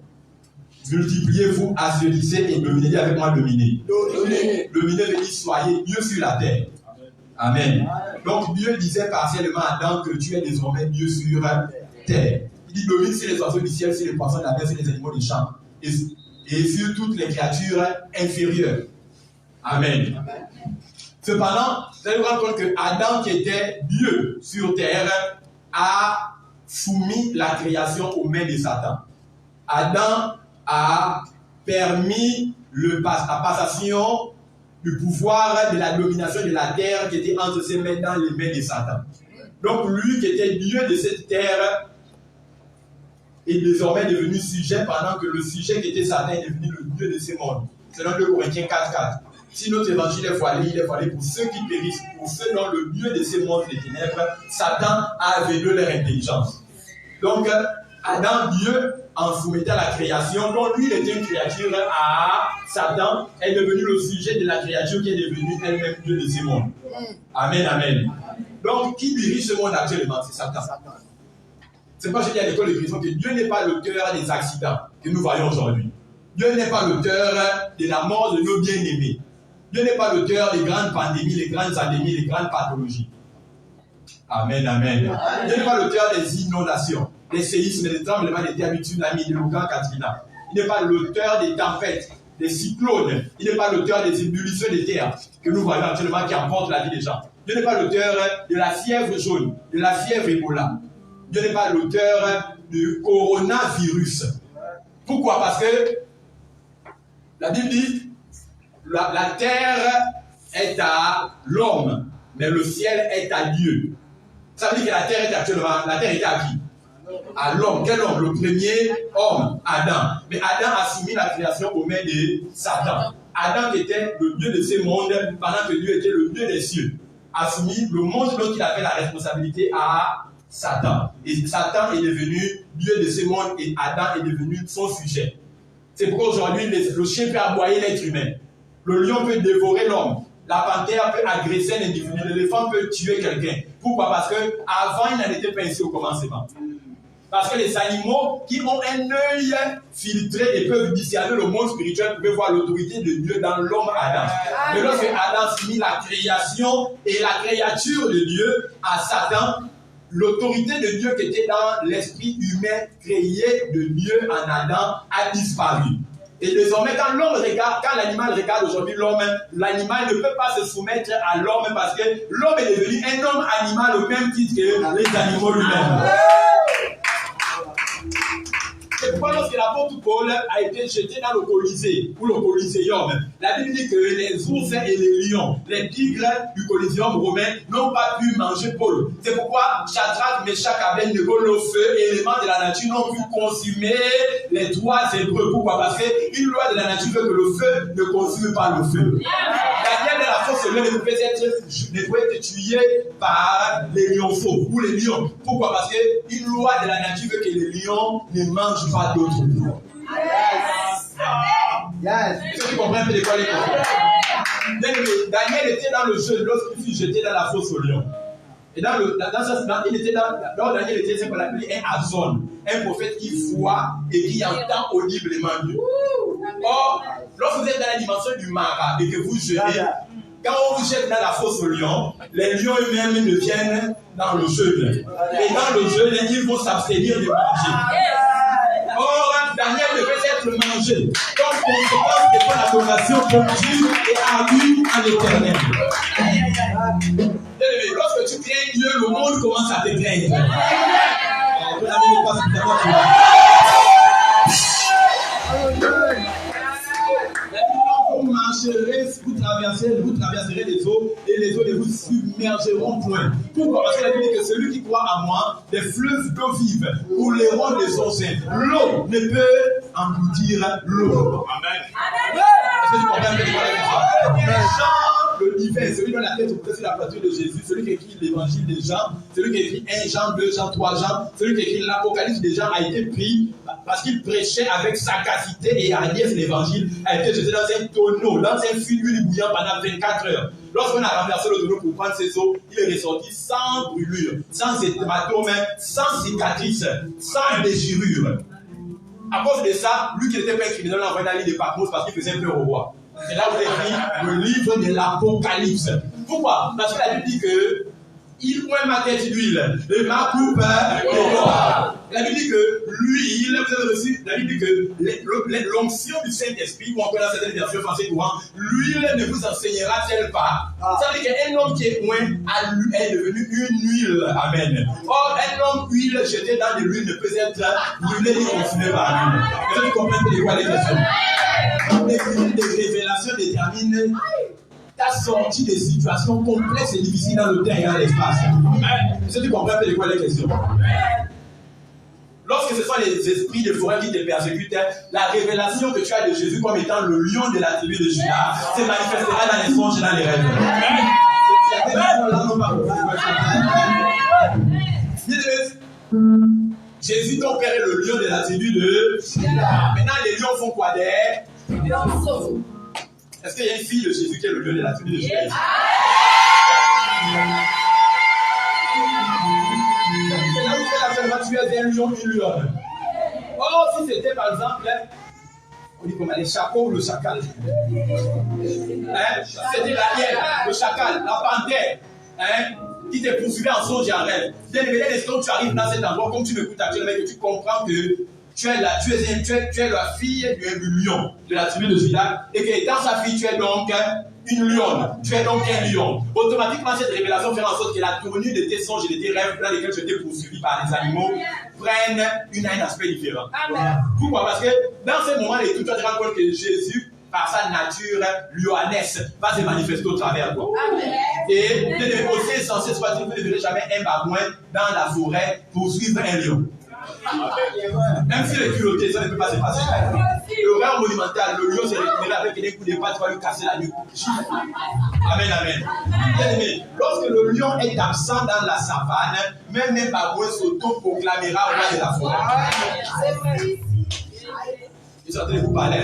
multipliez-vous, assainissez et dominez. Avec moi, dominez. Dominez veut dire soyez Dieu sur la terre. Amen. Donc Dieu disait partiellement à Adam que tu es désormais Dieu sur terre. Il dit domine sur les oiseaux du ciel, sur les poissons de la mer, sur les animaux des champs et sur toutes les créatures inférieures. Amen. Cependant, vous allez vous rendre compte que Adam, qui était Dieu sur terre, a soumis la création aux mains de Satan. Adam a permis la passation du pouvoir de la domination de la terre qui était entre ses mains dans les mains de Satan. Donc lui qui était Dieu de cette terre est désormais devenu sujet pendant que le sujet qui était Satan est devenu le Dieu de ce monde. Selon 2 Corinthiens 4:4. Si notre évangile est voilé, il est voilé pour ceux qui périssent, pour ceux dont le Dieu de ce monde des ténèbres, Satan a aveuglé leur intelligence. Donc Adam, Dieu, en soumettant la création, dont lui il était une créature à Satan, est devenu le sujet de la créature qui est devenue elle-même Dieu de ce monde. Amen, amen. Donc, qui dirige ce monde actuellement? C'est Satan. C'est pas, je dis à l'école de Christ, que Dieu n'est pas l'auteur des accidents que nous voyons aujourd'hui. Dieu n'est pas l'auteur de la mort de nos bien-aimés. Dieu n'est pas l'auteur des grandes pandémies, les grandes endémies, les grandes pathologies. Amen, amen. Dieu n'est pas l'auteur des inondations, des séismes, des tremblements de terre, des tsunamis, des ouragans Katrina. Il n'est pas l'auteur des tempêtes, des cyclones. Il n'est pas l'auteur des ébullitions de terre que nous voyons actuellement qui emportent la vie des gens. Dieu n'est pas l'auteur de la fièvre jaune, de la fièvre Ebola. Dieu n'est pas l'auteur du coronavirus. Pourquoi? Parce que La Bible dit, la terre est à l'homme, mais le ciel est à Dieu. Ça veut dire que la terre est actuellement, la terre était à qui? À l'homme. Quel homme? Le premier homme, Adam. Mais Adam a soumis la création aux mains de Satan. Adam était le Dieu de ce monde, pendant que Dieu était le Dieu des cieux. A soumis le monde dont il avait la responsabilité à Satan. Et Satan est devenu Dieu de ce monde et Adam est devenu son sujet. C'est pourquoi aujourd'hui, le chien peut aboyer l'être humain. Le lion peut dévorer l'homme. La panthère peut agresser l'individu. L'éléphant peut tuer quelqu'un. Pourquoi? Parce qu'avant, il n'en était pas ainsi au commencement. Parce que les animaux qui ont un œil filtré et peuvent discerner le monde spirituel pouvaient voir l'autorité de Dieu dans l'homme Adam. Mais lorsque Adam finit la création et la créature de Dieu à Satan, l'autorité de Dieu qui était dans l'esprit humain créé de Dieu en Adam a disparu. Et désormais, quand l'homme regarde, quand l'animal regarde aujourd'hui l'homme, l'animal ne peut pas se soumettre à l'homme parce que l'homme est devenu un homme animal au même titre que les animaux lui-même. C'est pourquoi lorsque l'apôtre Paul a été jeté dans le Colisée, ou le Coliséum, la Bible dit que les ours et les lions, les tigres du Coliséum romain n'ont pas pu manger Paul. C'est pourquoi Shadrach, Meshach, Abednego, le feu, éléments de la nature, n'ont pu consumer les trois hébreux. Pourquoi? Parce qu'une loi de la nature veut que le feu ne consume pas le feu. Daniel de la fosse ne pouvait être tué par les lionceaux ou les lions. Pourquoi? Parce qu'une loi de la nature veut que les lions ne mangent pas d'autres lions. Est-ce que tu comprends un peu de quoi il est? Daniel était dans le jeu lorsqu'il fut jeté dans la fosse aux lions. Et Daniel était ce qu'on appelait un Azon, un prophète qui voit et qui entend audiblement Dieu. Or, lorsque vous êtes dans la dimension du Mara et que vous jetez, quand on vous jette dans la fosse aux lions, les lions eux-mêmes ne viennent dans le jeu. Et dans le jeu, ils vont s'abstenir de manger. Or, Daniel devait être mangé comme conséquence de son adoration continue et ardue en l'éternel. Lorsque tu crains Dieu, le monde commence à te craindre. Vous marcherez, vous traverserez les eaux et les eaux ne vous submergeront point. Pourquoi? Parce que la Bible dit que celui qui croit à moi, des fleuves d'eau vive couleront de son sein. L'eau ne peut engloutir l'eau. Amen. Est-ce que tu comprends un peu de quoi la Jean, le divin, celui dont la tête est sur la poitrine de Jésus, celui qui écrit l'évangile des Jean, celui qui écrit 1 Jean, 2 Jean, 3 Jean, celui qui écrit l'Apocalypse des Jean a été pris parce qu'il prêchait avec sagacité et hardiesse l'évangile, a été jeté dans un tonneau, dans un fil d'huile bouillant pendant 24 heures. Lorsqu'on a renversé le tonneau pour prendre ses eaux, il est ressorti sans brûlure, sans hématome, sans cicatrice, sans déchirure. À cause de ça, lui qui n'était pas un criminel, l'a envoyé dans l'île de Patmos parce qu'il faisait peur au roi. C'est là où il écrit le livre de l'Apocalypse. Pourquoi? Parce que la Bible dit que il oint ma tête d'huile et ma coupe d'or. La Bible dit que l'huile, vous avez reçu, la Bible dit que l'onction du Saint-Esprit, ou encore dans certaines versions françaises courantes, l'huile ne vous enseignera-t-elle pas? Ça veut dire qu'un homme qui est oint est devenu une huile. Amen. Or, un homme huile jeté dans de l'huile ne peut être brûlé ni consumé par l'huile. Est-ce que tu comprends de quoi les questions? Les révélations déterminent ta sortie des situations complexes et difficiles dans le temps et dans l'espace. Est-ce que tu comprends un peu de quoi les questions? Lorsque ce sont les esprits de forêt qui te persécutent, la révélation que tu as de Jésus comme étant le lion de la tribu de Juda se manifestera dans les songes et dans les rêves. Jésus, ton père, est le lion de la tribu de Juda. Maintenant, les lions font quoi des lions? Est-ce qu'il y a une fille de Jésus qui est le lion de la tribu de Juda? Tu es un lion, une lionne. Or, si c'était par exemple, on dit comment les chacos ou le chacal. C'était la hyène, le chacal, la panthère, qui te poursuivait en songe et en rêve. Dès l'instant où tu arrives dans cet endroit, comme tu m'écoutes actuellement, que tu comprends que tu es la fille du lion de la tribu de Juda, et que dans sa fille, tu es donc une lionne, tu es donc un lion. Automatiquement, cette révélation fait en sorte que la tournure de tes songes et de tes rêves dans lesquels je t'ai poursuivi par les animaux prennent un aspect différent. Amen. Pourquoi? Parce que dans ce moment, tu vas te rendre compte que Jésus, par sa nature lionesque, va se manifester au travers de toi. Et bien aimé, aussi essentiel soit vous ne verrez jamais un babouin dans la forêt poursuivre un lion. Même si les culottés, ça ne peut pas se passer. Le rêve monumental, le lion se récupère avec des coups de patte, tu vas lui casser la nuque. Amen, amen. Bien aimé, lorsque le lion est absent dans la savane, même un babouin s'auto-proclamera au roi de la forêt. Ils sont en train de vous parler.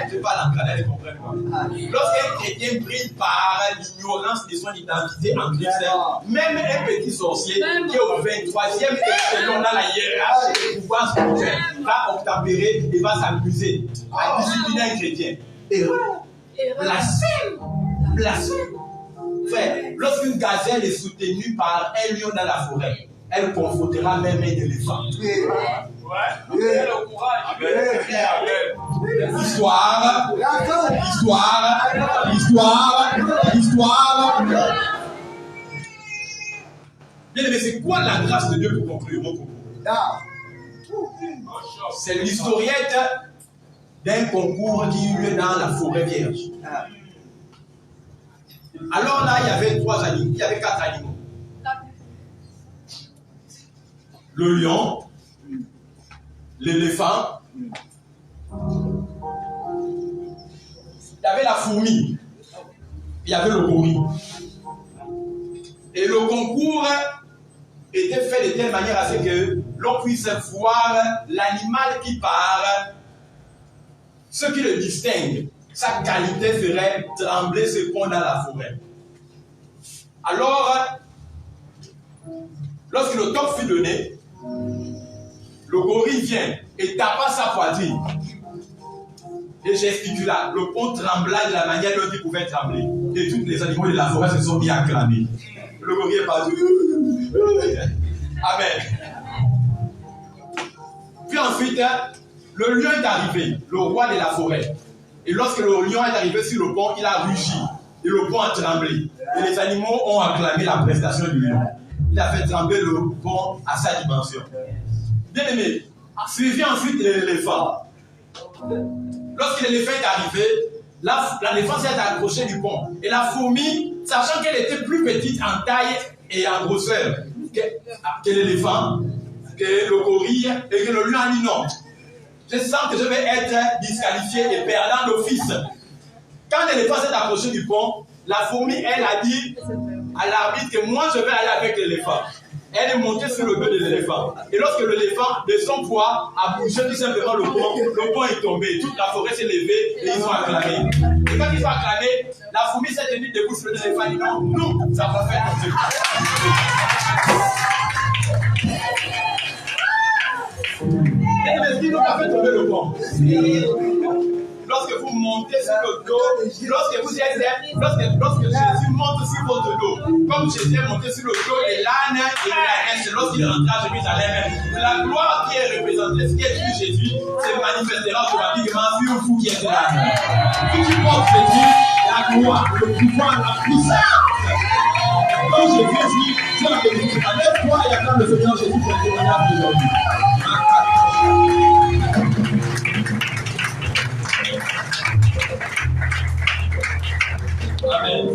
Je parle en canal, ils comprennent quoi. Lorsqu'un chrétien brille par l'ignorance de son identité en Christ, même un petit sorcier qui est au 23e échelon dans la hiérarchie des pouvoirs spirituels va obtempérer et va s'amuser à discipliner un chrétien. Erreur. Blasphème. Blasphème. Frère, lorsqu'une gazelle est soutenue par un lion dans la forêt, elle confrontera même un éléphant. Histoire. Bien aimé, c'est quoi la grâce de Dieu pour conclure mon propos? C'est l'historiette d'un concours qui eut lieu dans la forêt vierge. Alors là, il y avait 4 animaux. Le lion, l'éléphant, il y avait la fourmi, il y avait le gorille. Et le concours était fait de telle manière à ce que l'on puisse voir l'animal qui part, ce qui le distingue. Sa qualité ferait trembler ce pont dans la forêt. Alors, lorsque le top fut donné, le gorille vient et tapa sa poitrine. Et gesticula. Le pont trembla de la manière dont il pouvait trembler. Et tous les animaux de la forêt se sont mis à clamer. Le gorille est parti. Amen. Puis ensuite, le lion est arrivé, le roi de la forêt. Et lorsque le lion est arrivé sur le pont, il a rugi. Et le pont a tremblé. Et les animaux ont acclamé la prestation du lion. Il a fait trembler le pont à sa dimension. Bien aimé, suivi ensuite l'éléphant. Lorsque l'éléphant est arrivé, l'éléphant s'est accroché du pont. Et la fourmi, sachant qu'elle était plus petite en taille et en grosseur que l'éléphant, que le gorille, et que le lion a dit non. Je sens que je vais être disqualifié et perdant d'office. Quand l'éléphant s'est approché du pont, la fourmi, elle a dit à l'arbitre que moi je vais aller avec l'éléphant. Elle est montée sur le dos de l'éléphant. Et lorsque l'éléphant, de son poids, a bougé tout simplement le pont est tombé. Toute la forêt s'est levée et ils ont acclamé. Et quand ils ont acclamé, la fourmi s'est tenue debout sur l'éléphant et dit non, nous, ça va faire comme ça. Et qui nous a fait tomber le pont? Lorsque vous montez sur le dos, lorsque Jésus monte sur votre dos, comme Jésus est monté sur le dos de l'âne et de la haine, lorsqu'il rentra à Jérusalem, la gloire qui est représentée, ce qui est sur Jésus, se manifestera automatiquement sur vous qui êtes là. Si tu portes Jésus, la gloire, le pouvoir, la puissance. Quand Jésus dit, tu as béni, lève-toi et acclame le Seigneur Jésus pour le témoignage d'aujourd'hui. Amen.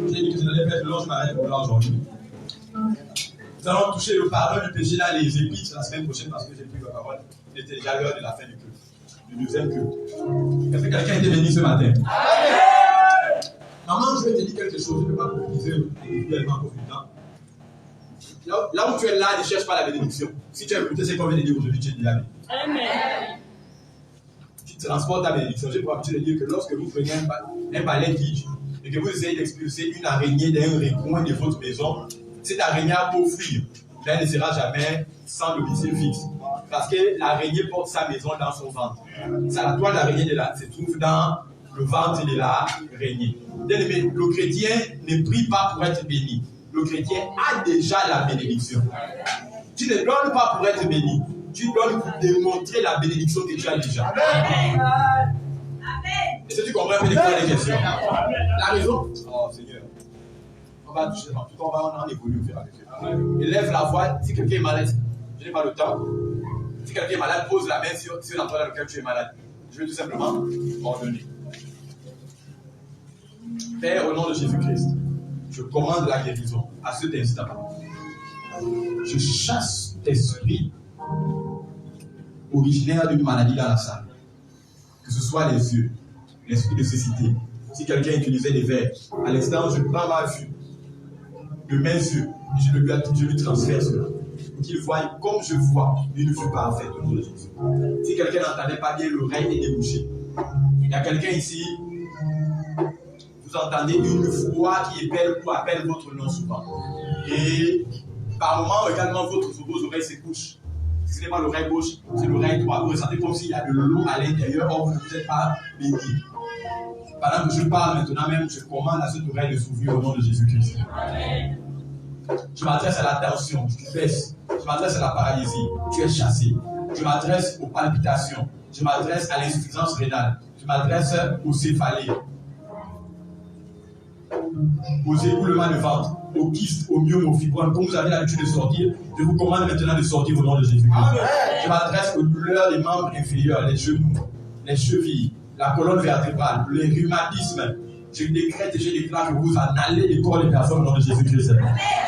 J'ai dit que je n'allais pas être long, je m'arrête pour là aujourd'hui. Nous allons toucher le pardon du péché dans les épîtres la semaine prochaine parce que j'ai pris la parole. Il était déjà l'heure de la fin du culte, du deuxième culte. Est-ce que quelqu'un était béni ce matin? Amen. Maman, je vais te dire quelque chose, je ne peux pas profiter réellement profitant. Là où tu es là, ne cherche pas la bénédiction. Si tu as écouté ce qu'on vient de dire aujourd'hui, tu es déjà béni. Amen. Tu transportes ta bénédiction. J'ai pour habitude de dire que lorsque vous prenez un balai tige et que vous essayez d'expulser une araignée d'un recoin de votre maison, cette araignée a beau fuir, elle ne sera jamais sans domicile fixe. Parce que l'araignée porte sa maison dans son ventre. C'est la toile d'araignée se trouve dans le ventre de l'araignée. Bien aimé, le chrétien ne prie pas pour être béni. Le chrétien a déjà la bénédiction. Tu ne donnes pas pour être béni. Tu donnes pour démontrer la bénédiction que tu as déjà. Amen. Est-ce que tu comprends les questions? La raison? Oh Seigneur. On va toucher dans tout, on va en évoluer au fur et à mesure. Élève la voix. Si quelqu'un est malade, je n'ai pas le temps. Si quelqu'un est malade, pose la main sur l'endroit dans lequel tu es malade. Je vais tout simplement ordonner. Père, au nom de Jésus-Christ, je commande la guérison à cet instant. Je chasse l'esprit originaire d'une maladie dans la salle. Que ce soit les yeux, l'esprit de cécité. Si quelqu'un utilisait des verres, à l'instant, je prends ma vue de mes yeux et je lui transfère cela. Pour qu'il voie comme je vois une vue parfaite au nom de Jésus. Si quelqu'un n'entendait pas bien, l'oreille est débouchée. Il y a quelqu'un ici, vous entendez une voix qui appelle votre nom souvent. Et par moments, également, vos oreilles se couchent. Si ce n'est pas l'oreille gauche, c'est l'oreille droite. Vous ressentez comme s'il y a de l'eau à l'intérieur, or vous ne vous êtes pas béni. Pendant que je parle maintenant même, je commande à cette oreille de s'ouvrir au nom de Jésus-Christ. Je m'adresse à la tension, tu baisses. Je m'adresse à la paralysie, tu es chassé. Je m'adresse aux palpitations. Je m'adresse à l'insuffisance rénale. Je m'adresse aux céphalées, aux éboulements de ventre, aux kystes, aux myomes, aux fibromes. Comme vous avez l'habitude de sortir, je vous commande maintenant de sortir au nom de Jésus-Christ. Je m'adresse aux douleurs des membres inférieurs, les genoux, les chevilles, la colonne vertébrale, les rhumatismes. Je décrète et je déclare que vous en allez du corps des personnes au nom de Jésus-Christ.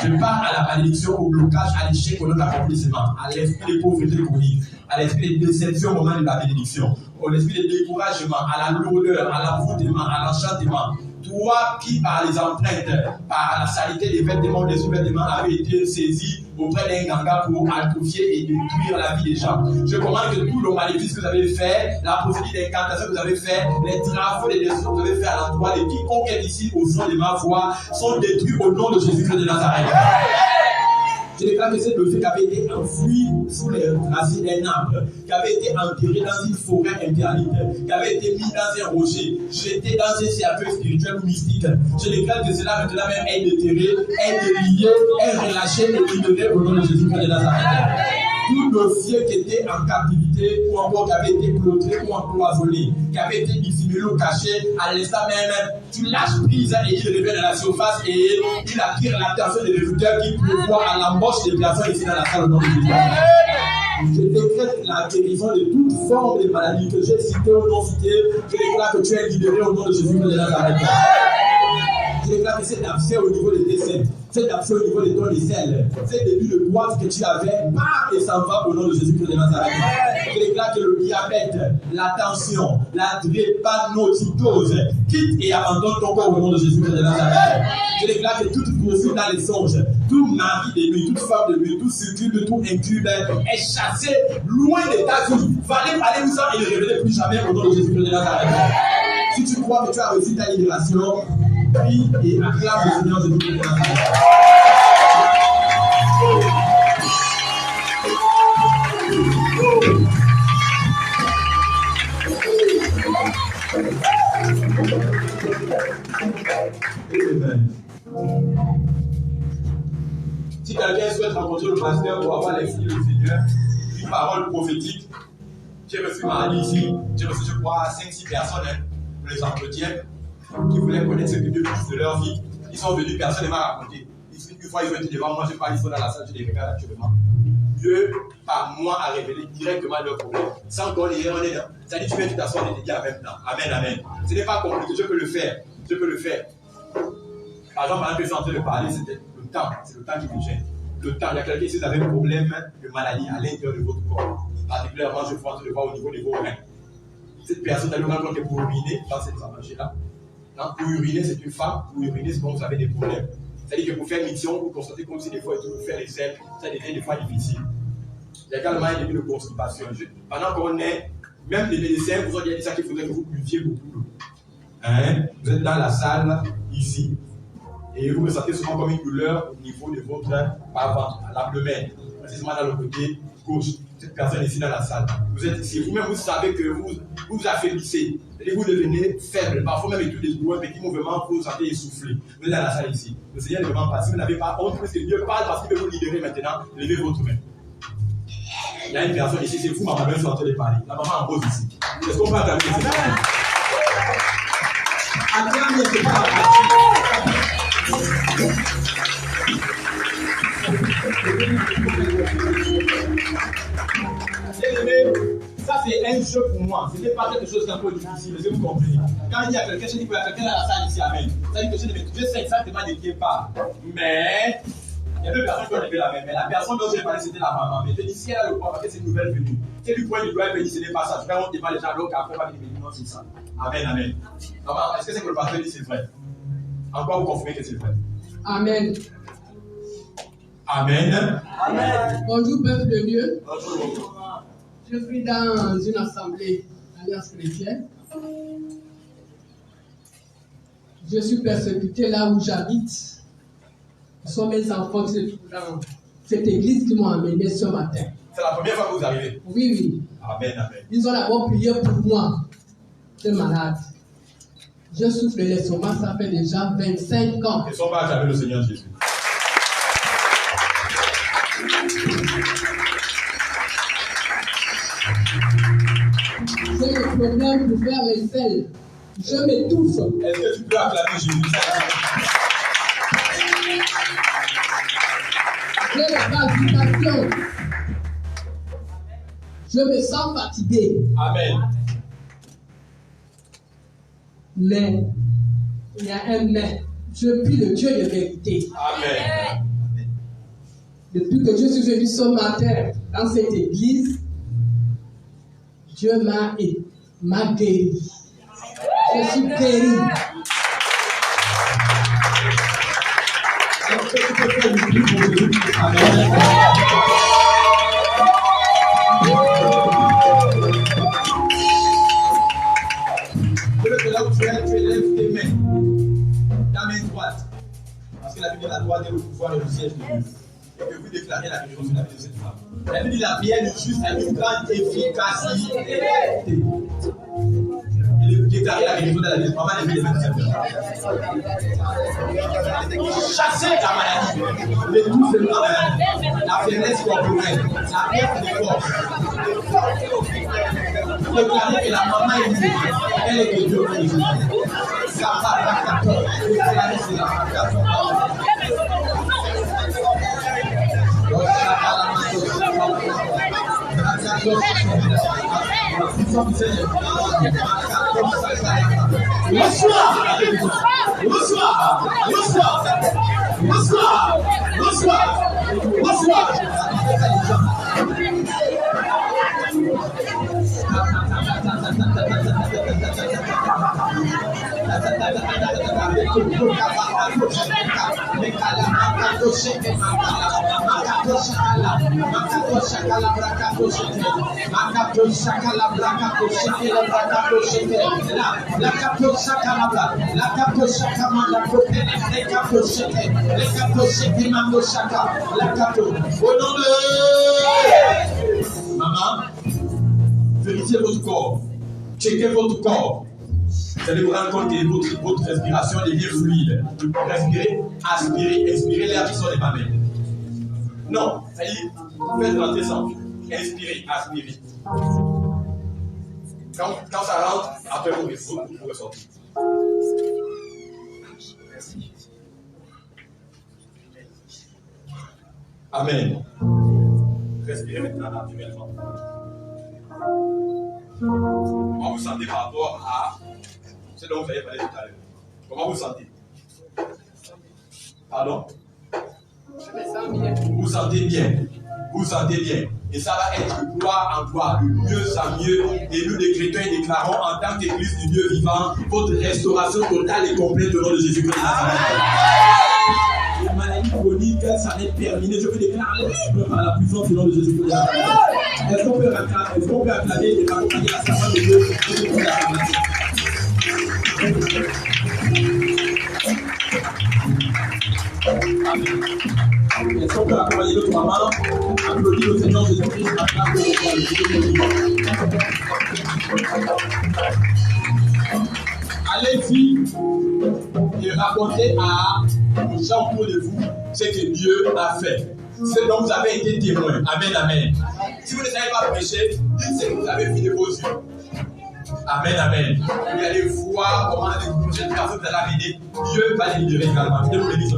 Je parle à la malédiction, au blocage, à l'échec, au nom de l'accomplissement, à l'esprit de pauvreté chronique, à l'esprit de déception au moment de la bénédiction, à l'esprit de découragement, à la lourdeur, à l'envoûtement, à l'enchantement. Toi qui, par les empreintes, par la saleté des vêtements, des sous-vêtements, avait été saisi auprès d'un ganga pour atrophier et détruire la vie des gens. Je commande que tous les maléfices que vous avez fait, la procédure d'incantation que vous avez fait, les travaux et les destructions que vous avez fait à l'endroit de quiconque est ici au son de ma voix, sont détruits au nom de Jésus-Christ de Nazareth. Je déclare que cette dossier qui avait été enfoui sous les racines d'un arbre, qui avait été enterré dans une forêt interdite, qui avait été mis dans un rocher, jeté dans un cercueil spirituel ou mystique. Je déclare que cela maintenant même est déterré, est délié, est relâché et libéré au nom de Jésus-Christ de Nazareth. Tout dossier qui était en captivité ou encore qui avait été clôturé ou empoisonné, qui avait été dissimulé ou caché, à l'instant même, tu lâches prise et il revient à la surface et il attire l'attention des recruteurs qui prévoient à l'embauche des personnes ici dans la salle au nom de Jésus. Je décrète la guérison de toute forme de maladie que j'ai citée ou non citée. Je déclare que tu es libéré au nom de Jésus de Nazareth. Je déclare que cet abcès au niveau des décès, cet abcès au niveau de ton aisselle, cet début de boîte que tu avais, part et s'en va au nom de Jésus-Christ de Nazareth. Je déclare que le diabète, la tension, la drépanocytose quitte et abandonne ton corps au nom de Jésus-Christ de Nazareth. Je déclare que toute poursuite dans les songes, tout mari de nuit, toute femme de nuit, tout circuit, tout incube est chassé loin de ta vie. Fallait aller vous en et ne revenez plus jamais au nom de Jésus-Christ de Nazareth. Si tu crois que tu as reçu ta libération, prie et acclame le Seigneur Jésus-Christ de Nazareth. Amen. Si quelqu'un souhaite rencontrer le pasteur pour avoir les signes du Seigneur, une parole prophétique, j'ai reçu Marie ici, j'ai reçu, je crois, 5-6 personnes pour les entretiens qui voulaient connaître ce que Dieu fait de leur vie. Ils sont venus, personne ne m'a raconté. Une fois, ils ont été devant moi, je parle, ils sont dans la salle, je les regarde actuellement. Dieu, par moi, a révélé directement leurs problèmes. Sans qu'on ait on est là. Ça dit, tu viens, tu t'assois, on te dit en même temps. Amen, amen. Ce n'est pas compliqué, je peux le faire. Je peux le faire. Par exemple, pendant que je suis en train de parler, c'était le temps. C'est le temps qui me gêne. Le temps, il y a quelqu'un ici qui avait un problème de maladie à l'intérieur de votre corps. Particulièrement, je vois le voir au niveau de vos reins. Cette personne a le rencontre pour uriner dans cette marché-là. Pour uriner, c'est une femme. Pour uriner, c'est quand vous avez des problèmes. C'est-à-dire que pour faire mission, vous constatez comme si des fois, il faut faire les selles, ça devient des fois difficile. Il y a également un début de constipation. Pendant qu'on est, même les médecins vous ont dit ça qu'il faudrait que vous buviez beaucoup d'eau. Hein? Vous êtes dans la salle, ici, et vous ressentez souvent comme une douleur au niveau de votre bas-ventre, à l'abdomen, précisément dans le côté gauche. Cette personne ici dans la salle. Vous êtes ici, vous-même vous savez que vous affaiblissez, et vous devenez faible. Parfois même avec tous un petit mouvement, vous vous sentez essoufflé. Vous êtes dans la salle ici. Le Seigneur ne demande pas, si vous n'avez pas honte, parce que Dieu parle parce qu'il veut vous libérer maintenant, levez votre main. Il y a une personne ici, c'est vous, ma maman, sont en train de parler. La maman en pose ici. Est-ce qu'on peut acclamer cette personne? Acclamez, c'est pas bien aimé, ça c'est un jeu pour moi. Ce n'est pas quelque chose qui est un peu difficile. Est-ce que vous comprenez? Quand il y a quelqu'un, je dis qu'il y a quelqu'un dans la salle ici, amen. Ça dit que je sais exactement de qui il parle. Mais il y a deux personnes qui ont levé la main. Mais la personne dont j'ai parlé, c'était la maman. Mais je te dis, si elle a le point, parce que c'est une nouvelle venue. C'est du point du doigt, elle me dit, ce n'est pas ça. Je vais monter devant les gens, donc après, elle va me dire, non, c'est ça. Amen, amen. Maman, est-ce que c'est que le pasteur dit c'est vrai? Encore vous confirmez que c'est vrai? Amen. Amen. Amen. Bonjour, peuple de Dieu. Bonjour. Je suis dans une assemblée alliance chrétienne. Je suis persécuté là où j'habite. Ce sont mes enfants qui se trouvent dans cette église qui m'ont amené ce matin. C'est la première fois que vous arrivez? Oui, oui. Amen, amen. Ils ont d'abord prié pour moi. Je suis malade. Je souffre de l'estomac, ça fait déjà 25 ans. Ils sont pas avec le Seigneur Jésus. J'ai le problème pour faire les selles. Je m'étouffe. Est-ce que tu peux acclamer Jésus? J'ai les palpitations. Je me sens fatigué. Amen. Mais il y a un mais. Je prie le Dieu de vérité. Amen. Depuis que je suis venu ce matin dans cette église, Dieu m'a guéri. Je suis guéri. Amen. Je veux que là où tu élèves tes mains. Ta main droite. Parce que la Bible de la droite est le pouvoir et le siège de Dieu. Et que vous déclarez la guérison sur la vie de cette femme. La Bible dit la prière du juste a une grande efficacité. Et déclarer la guérison de la vie. Maman, les mains de cette chasser la maladie. Les douze de la faiblesse corporelle. La perte de force. Déclarer que la maman est libre. Elle est de Dieu. Ça va, la 14. Déclarer que la maman. Maman, vérifiez votre corps. Checkez votre corps. Vous allez vous rendre compte que votre respiration devient fluide. Respirez, aspirez, expirez l'air qui sort de ma main. Non, ça y est, faites rentrer ça. Inspirez, aspirez. Quand ça rentre, après vous ressortez. Merci. Amen. Respirez maintenant naturellement. Comment vous sentez par rapport à ce dont vous avez parlé tout à l'heure? Comment vous sentez? Pardon? Je me sens bien. Vous sentez bien. Vous sentez bien. Et ça va être de gloire en gloire, de mieux en mieux. Et nous décrétons et déclarons en tant qu'Église du Dieu vivant votre restauration totale et complète au nom de Jésus-Christ. Les maladies chroniques, ça va être terminé. Je veux déclarer libre par la puissance du nom de Jésus-Christ. Est-ce qu'on peut acclamer et accompagner la servante de Dieu? Est-ce qu'on peut accompagner notre maman? Applaudis le Seigneur Jésus-Christ. Allez-y et racontez aux gens autour de vous ce que Dieu a fait. Ce dont vous avez été témoin. Amen, amen. Si vous ne savez pas prêcher, dites ce que vous avez vu de vos yeux. Amen, amen. Vous allez voir comment les prochaines personnes que vous allez amener, Dieu va les libérer également. Que Dieu vous bénisse.